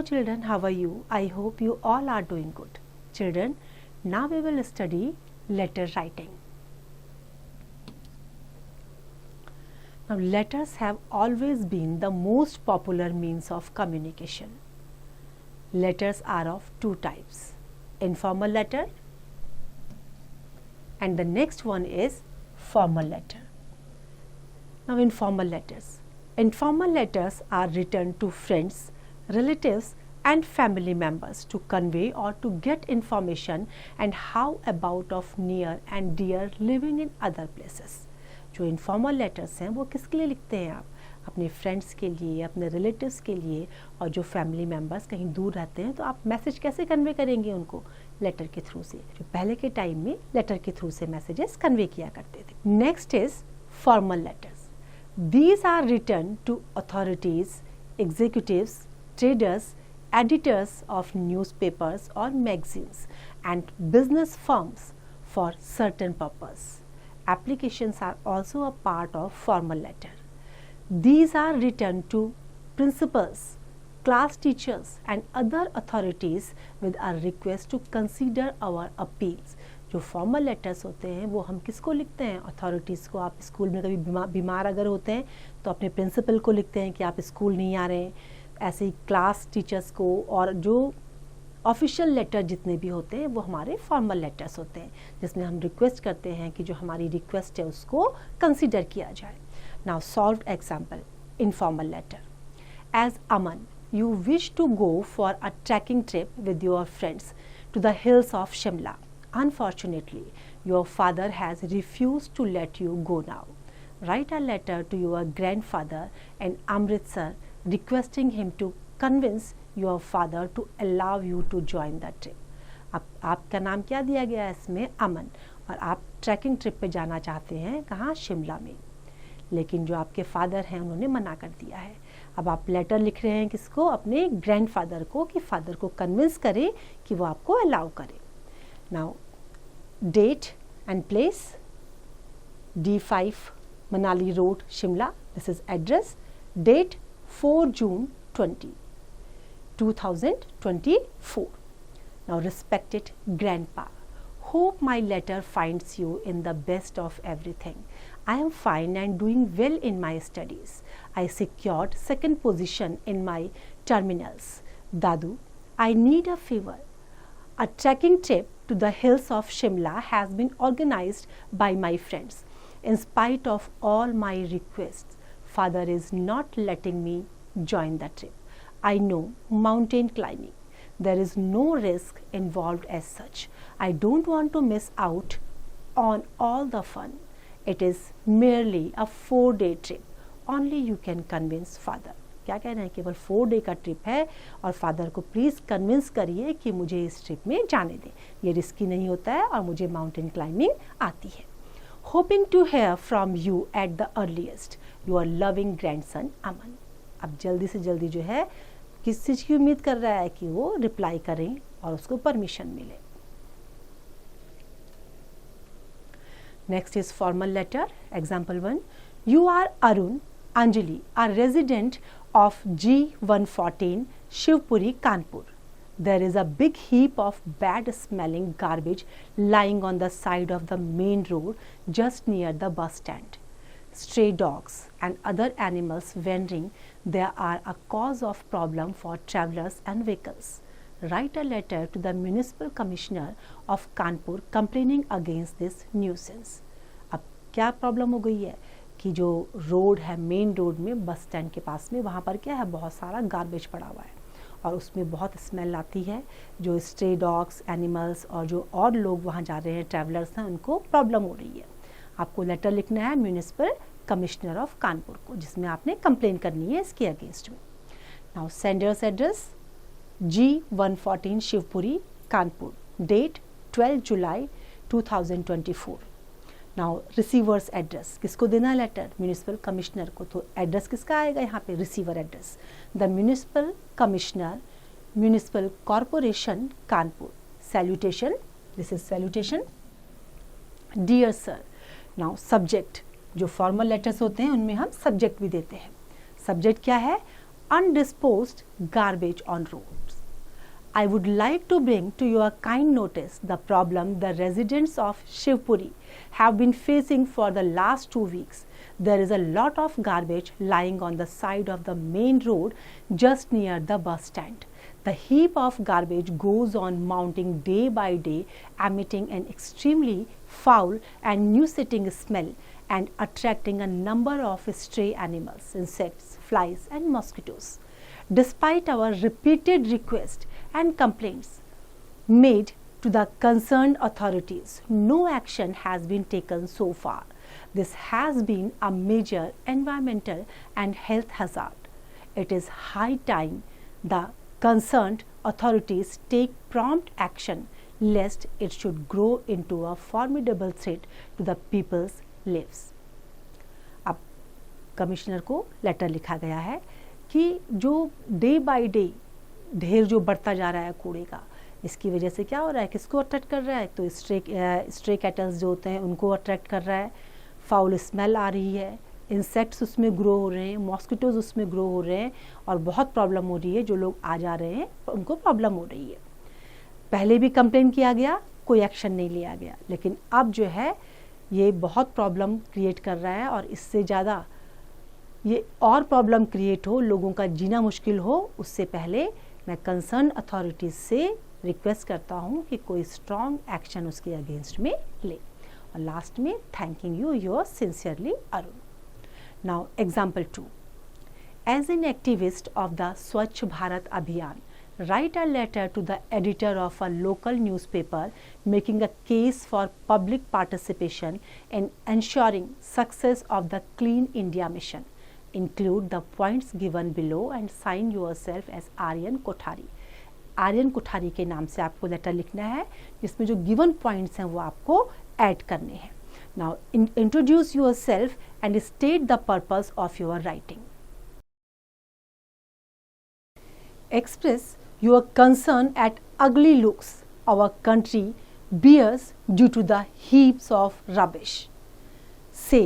children, how are you? I hope you all are doing good. Children, now we will study letter writing. Now, letters have always been the most popular means of communication. Letters are of two types, informal letter and the next one is formal letter. Now, informal letters. Informal letters are written to friends, relatives and family members to convey or to get information and how about of near and dear living in other places. जो informal letters हैं वो किसके लिए लिखते हैं आप? अपने friends के लिए, अपने रिलेटिव्स के लिए, और जो फैमिली मेम्बर्स कहीं दूर रहते हैं तो आप मैसेज कैसे कन्वे करेंगे उनको? लेटर के थ्रू से। जो पहले के टाइम में लेटर के थ्रू से मैसेजेस कन्वे किया करते थे। Next is formal letters. These are written to authorities, executives, traders, editors of newspapers or magazines and business firms for certain purpose. Applications are also a part of formal letter. These are written to principals, class teachers and other authorities with a request to consider our appeals. जो formal letters होते हैं वो हम किसको लिखते हैं? Authorities को. आप स्कूल में कभी बीमार अगर होते हैं तो अपने प्रिंसिपल को लिखते हैं कि आप स्कूल नहीं आ रहे हैं. ऐसे ही क्लास टीचर्स को, और जो ऑफिशियल लेटर जितने भी होते हैं वो हमारे फॉर्मल लेटर्स होते हैं जिसमें हम रिक्वेस्ट करते हैं कि जो हमारी रिक्वेस्ट है उसको कंसिडर किया जाए. Now solve example. Informal letter. As Aman, you wish to go for a trekking trip with your friends to the hills of Shimla. Unfortunately, your father has refused to let you go now. Write a letter to your grandfather in Amritsar requesting him to convince your father to allow you to join the trip. अब आपका नाम क्या दिया गया है इसमें? अमन. और आप ट्रैकिंग ट्रिप पे जाना चाहते हैं कहाँ? शिमला में. लेकिन जो आपके फादर हैं उन्होंने मना कर दिया है. अब आप लेटर लिख रहे हैं किसको? अपने ग्रैंडफादर को, कि फादर को कन्विंस करें कि वो आपको अलाउ करें. Now date and place. D5 Manali road, Shimla. This is address. Date 4 June 2024. Now respected grandpa, hope my letter finds you in the best of everything. I am fine and doing well in my studies. I secured second position in my terminals. Dadu, I need a favor. A trekking trip to the hills of Shimla has been organized by my friends. In spite of all my requests, father is not letting me join the trip. I know mountain climbing. There is no risk involved as such. I don't want to miss out on all the fun. It is merely a 4-day trip. Only you can convince father. क्या कह रहे हैं? केवल 4 day का trip है और father को please convince करिए कि मुझे इस ट्रिप में जाने दें. ये रिस्की नहीं होता है और मुझे माउंटेन क्लाइंबिंग आती है. Hoping to hear from you at the earliest. Your loving grandson अमन. अब जल्दी से जल्दी जो है किस चीज़ की उम्मीद कर रहा है? कि वो रिप्लाई करें और उसको परमिशन मिले. Next is formal letter. Example 1. You are Arun Anjali, a resident of G114 Shivpuri, Kanpur. There is a big heap of bad smelling garbage lying on the side of the main road just near the bus stand. Stray dogs and other animals wandering there are a cause of problem for travelers and vehicles. Write a letter to the municipal commissioner of Kanpur complaining against this nuisance. अब क्या problem हो गई है कि जो road है, main road में bus stand के पास में, वहाँ पर क्या है? बहुत सारा गार्बेज पड़ा हुआ है और उसमें बहुत स्मेल आती है. जो स्ट्रे डॉग्स, एनिमल्स और जो और लोग वहाँ जा रहे हैं, ट्रैवलर्स हैं, उनको प्रॉब्लम हो रही है. आपको लेटर लिखना है म्यूनिसिपल कमिश्नर ऑफ कानपुर को, जिसमें आपने कंप्लेन करनी है इसके अगेंस्ट में. Now sender's address G114 Shivpuri, Kanpur. Date 12 July 2024. Now receiver's address. किसको देना है लेटर? म्यूनिसिपल कमिश्नर को. तो एड्रेस किसका आएगा यहाँ पे? Receiver address. The municipal commissioner, municipal corporation, Kanpur. Salutation. This is salutation. Dear sir. Now subject. जो फॉर्मल लेटर्स होते हैं उनमें हम सब्जेक्ट भी देते हैं. सब्जेक्ट क्या है? undisposed garbage on roads. I would like to bring to your kind notice the problem the residents of Shivpuri have been facing for the last 2 weeks. There is a lot of garbage lying on the side of the main road just near the bus stand. The heap of garbage goes on mounting day by day, emitting an extremely foul and nauseating smell and attracting a number of stray animals, insects, flies and mosquitoes. Despite our repeated requests and complaints made to the concerned authorities, no action has been taken so far. This has been a major environmental and health hazard. It is high time the concerned authorities take prompt action lest it should grow into a formidable threat to the people's lives. अब commissioner को letter लिखा गया है कि जो day by day ढेर जो बढ़ता जा रहा है कूड़े का, इसकी वजह से क्या हो रहा है, किसको अट्रैक्ट कर रहा है, तो स्ट्रे कैटल्स जो होते हैं उनको अट्रैक्ट कर रहा है, फाउल स्मेल आ रही है, इंसेक्ट्स उसमें ग्रो हो रहे हैं, मॉस्किटोज उसमें ग्रो हो रहे हैं और बहुत प्रॉब्लम हो रही है। जो लोग आ जा रहे हैं उनको प्रॉब्लम हो रही है। पहले भी कंप्लेन किया गया, कोई एक्शन नहीं लिया गया, लेकिन अब जो है ये बहुत प्रॉब्लम क्रिएट कर रहा है और इससे ज़्यादा ये और प्रॉब्लम क्रिएट हो, लोगों का जीना मुश्किल हो, उससे पहले मैं कंसर्न अथॉरिटीज़ से रिक्वेस्ट करता हूँ कि कोई स्ट्रॉन्ग एक्शन उसके अगेंस्ट में ले। और लास्ट में thanking you, your sincerely Arun. Now example 2, as an activist of the Swachh Bharat अभियान, write a letter to the editor of a local newspaper making a case for public participation in ensuring success of the Clean India mission. Include the points given below and sign yourself as Aryan Kothari. Aryan Kothari के नाम से आपको letter लिखना है जिसमें जो given points हैं वो आपको ऐड करने हैं। Now introduce yourself and state the purpose of your writing. Express your concern at ugly looks our country bears due to the heaps of rubbish. Say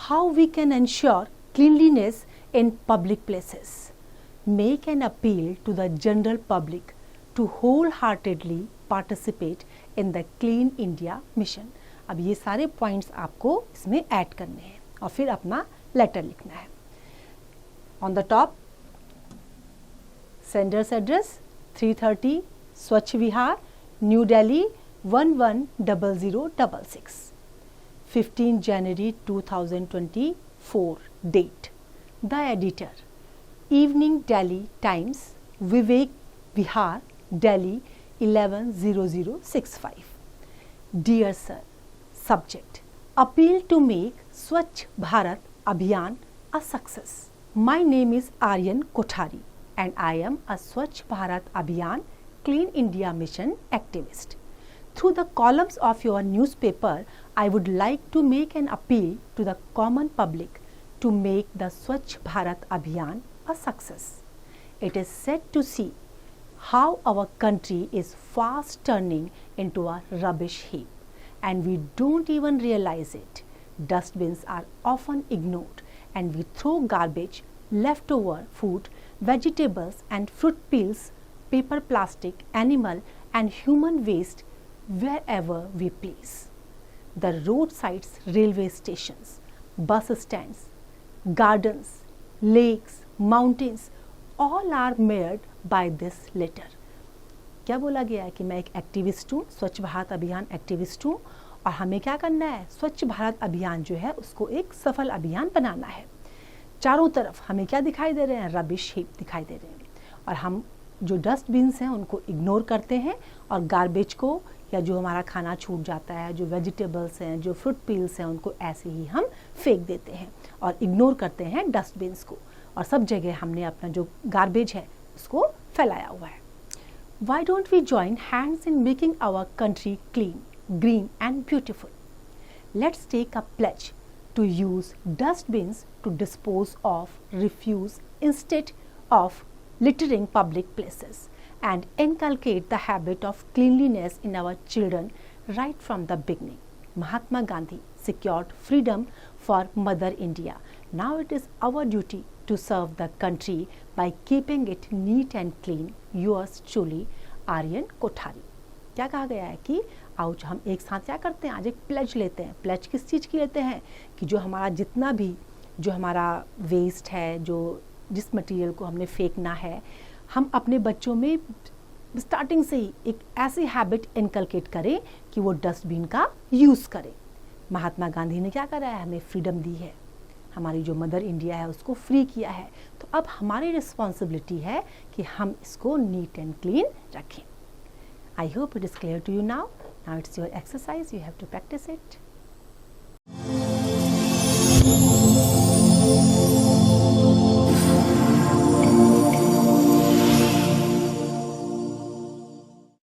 how we can ensure cleanliness in public places. Make an appeal to the general public to wholeheartedly participate in the Clean India mission. अब ये सारे points आपको इसमें add करने हैं और फिर अपना लेटर लिखना है। On the top Sender's address 330 Swachh Vihar, New Delhi 110066. 15 January 2024. Date. The editor. Evening Delhi Times, Vivek Vihar, Delhi 110065. Dear Sir, Subject. Appeal to make Swachh Bharat Abhiyan a success. My name is Aryan Kothari and I am a Swachh Bharat Abhiyan Clean India Mission activist. Through the columns of your newspaper, I would like to make an appeal to the common public to make the Swachh Bharat Abhiyan a success. It is sad to see how our country is fast turning into a rubbish heap and we don't even realize it. Dustbins are often ignored and we throw garbage, leftover food, vegetables and fruit peels, paper, plastic, animal and human waste wherever we please. The roadsides, railway stations, bus stands, gardens, lakes, mountains, all are marred by this litter. क्या बोला गया है कि मैं एक activist हूँ, स्वच्छ भारत अभियान एक्टिविस्ट हूँ और हमें क्या करना है, स्वच्छ भारत अभियान जो है उसको एक सफल अभियान बनाना है। चारों तरफ हमें क्या दिखाई दे रहे हैं, रबिश हीप दिखाई दे रहे हैं और हम जो डस्टबिन्स हैं उनको इग्नोर करते हैं और गार्बेज को या जो हमारा खाना छूट जाता है, जो वेजिटेबल्स हैं, जो फ्रूट पील्स हैं, उनको ऐसे ही हम फेंक देते हैं और इग्नोर करते हैं डस्टबिन्स को और सब जगह हमने अपना जो गार्बेज है उसको फैलाया हुआ है। Why don't we join hands in making our country clean, green and beautiful? Let's take a pledge to use dustbins to dispose of refuse instead of littering public places and inculcate the habit of cleanliness in our children right from the beginning. Mahatma Gandhi secured freedom for Mother India. Now it is our duty to serve the country by keeping it neat and clean. Yours truly, Aryan Kothari. क्या कहा गया है कि आओ हम एक साथ क्या करते हैं, आज एक प्लेज लेते हैं। प्लेज किस चीज़ की लेते हैं कि जो हमारा जितना भी जो हमारा वेस्ट है, जो जिस मटेरियल को हमने फेंकना है, हम अपने बच्चों में स्टार्टिंग से ही एक ऐसी हैबिट इनकलकेट करें कि वो डस्टबिन का यूज़ करें। महात्मा गांधी ने क्या करा है, हमें फ्रीडम दी है, हमारी जो मदर इंडिया है उसको फ्री किया है, तो अब हमारी रिस्पॉन्सिबिलिटी है कि हम इसको नीट एंड क्लीन रखें। I hope it is clear to you now. Now it's your exercise, you have to practice it.